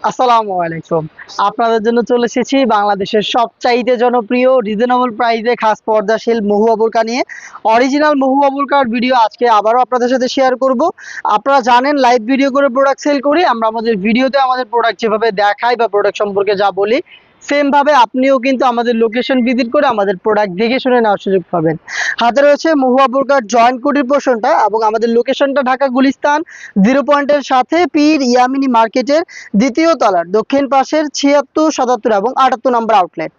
আসসালামু আলাইকুম। আপনাদের জন্য চলে এসেছি বাংলাদেশের সবচাইতে জনপ্রিয় রিজনেবল প্রাইসে খাস পর্দাশীল মহুয়া বোরকা নিয়ে। অরিজিনাল মহুয়া বোরকার ভিডিও আজকে আবারও আপনাদের সাথে শেয়ার করব। আপনারা জানেন লাইভ ভিডিও করে প্রোডাক্ট সেল করি। আমরা আমাদের ভিডিওতে আমাদের প্রোডাক্ট যেভাবে দেখাই বা প্রোডাক্ট সম্পর্কে যা বলি, সেম ভাবে আপনিও কিন্তু আমাদের লোকেশন ভিজিট করে আমাদের প্রোডাক্ট দেখে শুনে নেওয়ার সুযোগ পাবেন। হাতে রয়েছে মহুয়া বোরকার জয়েন্ট কোটির পোর্শনটা এবং আমাদের লোকেশনটা ঢাকা গুলিস্তান 0 পয়েন্টের সাথে পীর ইয়ামিনী মার্কেটের দ্বিতীয় তলার দক্ষিণ পাশের 76, 77 এবং 78 নম্বর আউটলেট।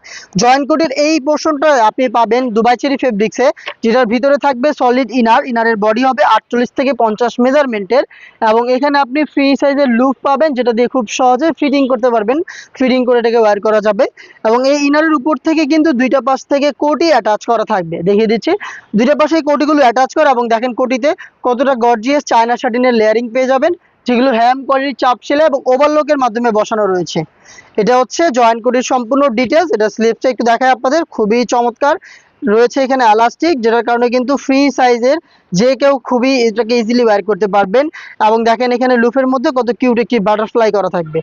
জয়েন্ট কোটের এই পোর্শনটা আপনি পাবেন দুবাই চেরি ফেব্রিক্সে, যেটার ভিতরে থাকবে সলিড ইনারের বডি হবে 48 থেকে 50 মেজারমেন্টের এবং এখানে আপনি ফ্রি সাইজের লুপ পাবেন, যেটা দিয়ে খুব সহজে ফিটিং করতে পারবেন। ফিটিং করে এটাকে ওয়্যার করা যাবে এবং এই ইনারের উপর থেকে কিন্তু দুইটা পাশ থেকে কোটি অ্যাটাচ করা থাকবে। দেখিয়ে দিচ্ছি, দুইটা পাশে কোটিগুলো অ্যাটাচ করা এবং দেখেন কোটিতে কতটা গর্জিয়াস চায়না শাটিনের লেয়ারিং পেয়ে যাবেন, যেগুলো হ্যাম কোয়ালিটির চাপ সেলাই এবং ওভারলকের মাধ্যমে বসানো রয়েছে। এটা হচ্ছে জয়েন্ট কোটির সম্পূর্ণ ডিটেলস। এটা স্লিপসটা একটু দেখায় আপনাদের, খুবই চমৎকার রয়েছে। এখানে এলাস্টিক, যেটার কারণে কিন্তু ফ্রি সাইজের যে কেউ খুবই এটাকে ইজিলি ওয়্যার করতে পারবেন। এবং দেখেন এখানে লুফের মধ্যে কত কিউট একটি বাটারফ্লাই করা থাকবে,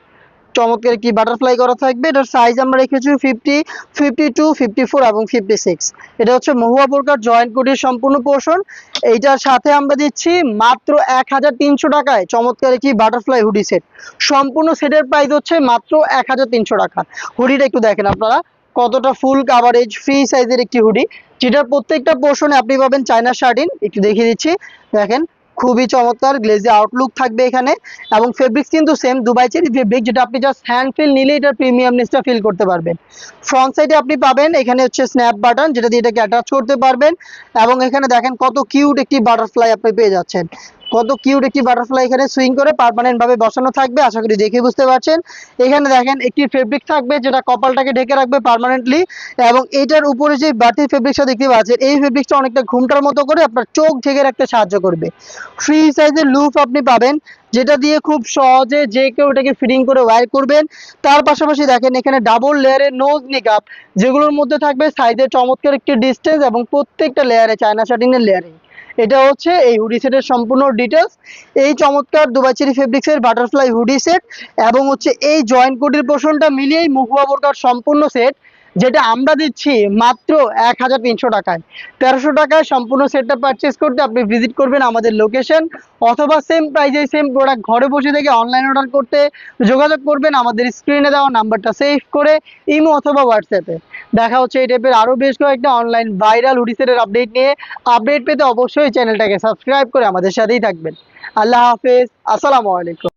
চমৎকার একটি বাটারফ্লাই করা থাকবে। এটার সাইজ আমরা রেখেছি 50, 52, 54 এবং 56। এটা হচ্ছে মহুয়া বোরকার জয়েন্ট কোটির সম্পূর্ণ পোর্শন। এইটার সাথে আমরা দিচ্ছি মাত্র 1300 টাকায় চমৎকার একটি বাটারফ্লাই হুডি সেট। সম্পূর্ণ সেটের প্রাইস হচ্ছে মাত্র 1300 টাকা। হুডিটা একটু দেখেন আপনারা, কতটা ফুল কাভারেজ ফ্রি সাইজের একটি হুডি, যেটার প্রত্যেকটা পোর্শনে আপনি পাবেন চায়না শার্টিন। একটু দেখিয়ে দিচ্ছি, দেখেন খুবই চমৎকার গ্লেজি আউটলুক থাকবে এখানে এবং ফেব্রিক্স কিন্তু সেম দুবাই চেরি ফেব্রিক, যেটা আপনি জাস্ট হ্যান্ড ফিল নিলে এটার প্রিমিয়ামনেসটা ফিল করতে পারবেন। ফ্রন্ট সাইডে আপনি পাবেন এখানে হচ্ছে স্ন্যাপ বাটন, যেটা দিয়ে এটাকে অ্যাটাচ করতে পারবেন এবং এখানে দেখেন কত কিউট একটি বাটারফ্লাই আপনি পেয়ে যাচ্ছেন। কত কিউট একটি বাটারফ্লাই এখানে সুইং করে পার্মানেন্ট ভাবে বসানো থাকবে, আশা করি দেখে বুঝতে পারছেন। এখানে দেখেন একটি ফেব্রিক থাকবে যেটা কপালটাকে ঢেকে রাখবে পার্মানেন্টলি এবং এটার উপরে যে বাড়তি ফেব্রিক্সটা দেখতে পাচ্ছেন, এই ফেব্রিক্সটা অনেকটা ঘুমটার মতো করে আপনার চোখ ঢেকে রাখতে সাহায্য করবে। ফ্রি সাইজের লুপ আপনি পাবেন, যেটা দিয়ে খুব সহজে যে কেউ এটাকে ফিটিং করে ওয়্যার করবেন। তার পাশাপাশি দেখেন এখানে ডাবল লেয়ারের নোজ নিকাপ, যেগুলোর মধ্যে থাকবে সাইজের চমৎকার একটি ডিস্টেন্স এবং প্রত্যেকটা লেয়ারে চায়না শাটিনের লেয়ারিং। এটা হচ্ছে এই হুডি সেটের সম্পূর্ণ ডিটেলস। এই চমৎকার দুবাই চেরি ফেব্রিক্সের বাটারফ্লাই হুডি সেট এবং হচ্ছে এই জয়েন্ট কোটির পোর্শনটা মিলিয়েই মহুয়া বোরকার সম্পূর্ণ সেট, যেটা আমরা দিচ্ছি মাত্র 1300 টাকায়। 1300 টাকায় সম্পূর্ণ সেটটা পারচেস করতে আপনি ভিজিট করবেন আমাদের লোকেশন, অথবা সেম প্রাইজে সেম প্রোডাক্ট ঘরে বসে থেকে অনলাইন অর্ডার করতে যোগাযোগ করবেন আমাদের স্ক্রিনে দেওয়া নাম্বারটা সেভ করে ইমো অথবা হোয়াটসঅ্যাপে। দেখা হচ্ছে এই টাইপের আরও বেশ কয়েকটা অনলাইন ভাইরাল হুডি সেটের আপডেট নিয়ে। আপডেট পেতে অবশ্যই চ্যানেলটাকে সাবস্ক্রাইব করে আমাদের সাথেই থাকবেন। আল্লাহ হাফেজ, আসসালামু আলাইকুম।